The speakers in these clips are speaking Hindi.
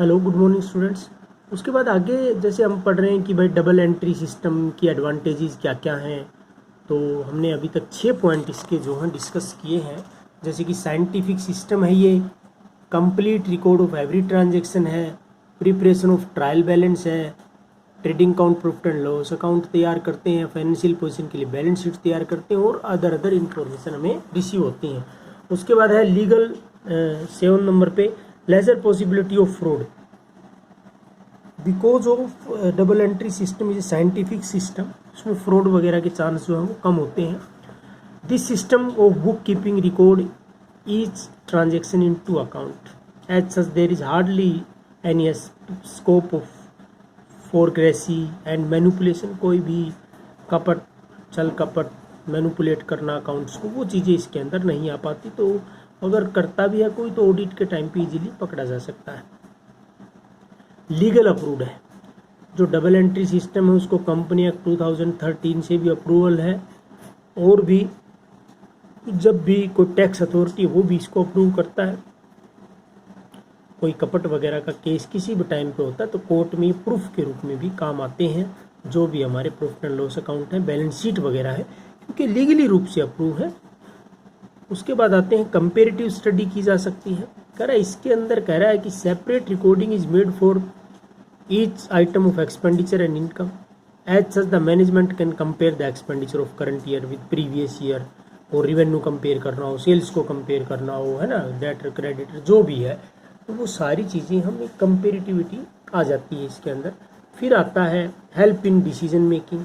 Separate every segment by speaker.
Speaker 1: Hello, good morning students. उसके बाद आगे जैसे हम पढ़ रहे हैं कि भाई डबल एंट्री सिस्टम की एडवांटेजेस क्या क्या हैं, तो हमने अभी तक 6 पॉइंट इसके जो हैं डिस्कस किए हैं। जैसे कि साइंटिफिक सिस्टम है, ये complete record of every transaction है, प्रिपरेशन ऑफ ट्रायल बैलेंस है, trading account, profit and loss account तैयार करते हैं, फाइनेंशियल पोजीशन के लिए बैलेंस शीट तैयार करते हैं और अदर इंफॉर्मेशन हमें रिसीव होती हैं। उसके बाद है लीगल 7 नंबर पे lesser possibility of fraud because of double entry system is a scientific system. इसमें फ्रॉड वगैरह के चांस जो है वो कम होते हैं। This system of book keeping record each transaction in two account as such there is hardly any scope of forgery and manipulation. कोई भी कपट, छल कपट, मैनिपुलेट करना अकाउंट्स को, वो चीज़ें इसके अंदर नहीं आ पाती। तो अगर करता भी है कोई तो ऑडिट के टाइम पे इजीली पकड़ा जा सकता है। लीगल अप्रूव्ड है। जो डबल एंट्री सिस्टम है उसको कंपनी एक्ट 2013 से भी अप्रूवल है, और भी जब भी कोई टैक्स अथॉरिटी वो भी इसको अप्रूव करता है। कोई कपट वगैरह का केस किसी भी टाइम पे होता है तो कोर्ट में प्रूफ के रूप में भी काम आते हैं, जो भी हमारे प्रॉफिट एंड लॉस अकाउंट है, बैलेंस शीट वगैरह है, क्योंकि लीगली रूप से अप्रूव है। उसके बाद आते हैं कंपेरेटिव स्टडी की जा सकती है। कह रहा है इसके अंदर कह रहा है कि separate recording is made for each item of expenditure and income as such the management can compare the expenditure of current year with previous year. और रिवेन्यू कंपेयर करना हो, सेल्स को कंपेयर करना हो, है ना, डेटर क्रेडिटर जो भी है, तो वो सारी चीज़ें हमें कंपेरेटिविटी आ जाती है इसके अंदर। फिर आता है help in decision making.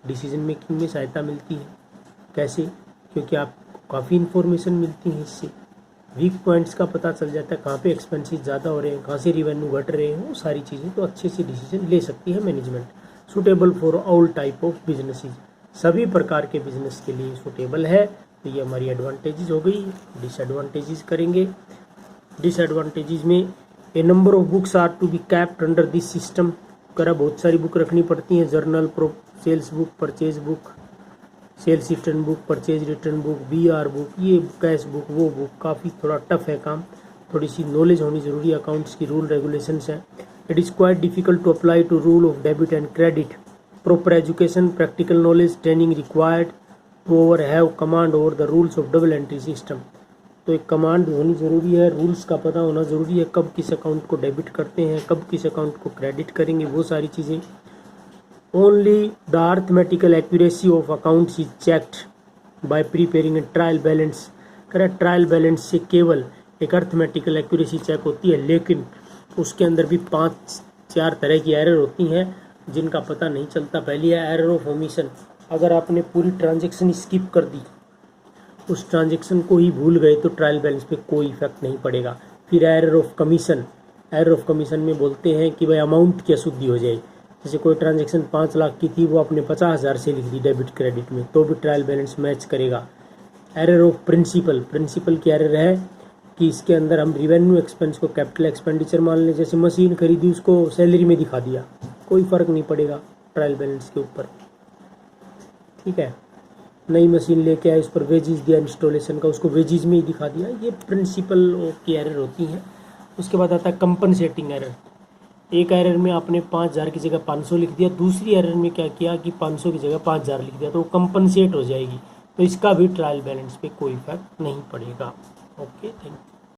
Speaker 1: Decision making में सहायता मिलती है। कैसे? क्योंकि आप काफ़ी इन्फॉर्मेशन मिलती है इससे, वीक पॉइंट्स का पता चल जाता है, कहाँ पे एक्सपेंसेस ज़्यादा हो रहे हैं, कहाँ से रिवेन्यू घट रहे हैं, वो सारी चीज़ें तो अच्छे से डिसीजन ले सकती है management. Suitable for all type of businesses, सभी प्रकार के बिजनेस के लिए सूटेबल है। तो ये हमारी एडवांटेजेस हो गई। डिसएडवांटेजेस करेंगे। डिसएडवांटेजेस में ए number of books are to be kept under this system. करा बहुत सारी बुक रखनी पड़ती हैं, journal, sales book, purchase book, sales return book, purchase return book, B R book, ये कैश बुक, वो बुक, काफ़ी थोड़ा टफ है काम। थोड़ी सी नॉलेज होनी जरूरी है, अकाउंट्स की रूल रेगुलेशंस हैं। It is quite difficult to apply to rule of debit and credit. Proper education, practical knowledge, training required to over have command over the rules of double entry system. तो एक कमांड होनी ज़रूरी है, रूल्स का पता होना ज़रूरी है, कब किस अकाउंट को डेबिट करते हैं, कब किस अकाउंट को क्रेडिट करेंगे, वो सारी चीज़ें। Only the arithmetical accuracy of accounts is checked by preparing A trial balance. Correct, trial balance से केवल एक अर्थमेटिकल एक्यूरेसी चेक होती है, लेकिन उसके अंदर भी 5-4 तरह की एरर होती हैं जिनका पता नहीं चलता। पहली है एरर ऑफ ओमिशन। अगर आपने पूरी ट्रांजेक्शन स्किप कर दी, उस ट्रांजेक्शन को ही भूल गए, तो ट्रायल बैलेंस पे कोई इफेक्ट नहीं पड़ेगा। फिर error of commission. Error of commission में बोलते हैं कि भाई अमाउंट की अशुद्धि हो जाए। जैसे कोई ट्रांजेक्शन 5 लाख की थी, वो आपने 50,000 से लिख दी डेबिट क्रेडिट में, तो भी ट्रायल बैलेंस मैच करेगा। Error of principle. प्रिंसिपल की एरर है कि इसके अंदर हम रिवेन्यू एक्सपेंस को कैपिटल एक्सपेंडिचर मान लें। जैसे मशीन खरीदी, उसको सैलरी में दिखा दिया, कोई फ़र्क नहीं पड़ेगा ट्रायल बैलेंस के ऊपर। ठीक है, नई मशीन लेके आए, उस पर वेजेस दिया इंस्टॉलेशन का, उसको वेजेस में ही दिखा दिया। ये प्रिंसिपल की एरर होती हैं। उसके बाद आता है कंपनसेटिंग एरर। एक एरर में आपने 5,000 की जगह 500 लिख दिया, दूसरी एरर में क्या किया कि 500 की जगह 5,000 लिख दिया, तो वो कंपनसेट हो जाएगी। तो इसका भी ट्रायल बैलेंस पे कोई इफेक्ट नहीं पड़ेगा। Okay, thank you.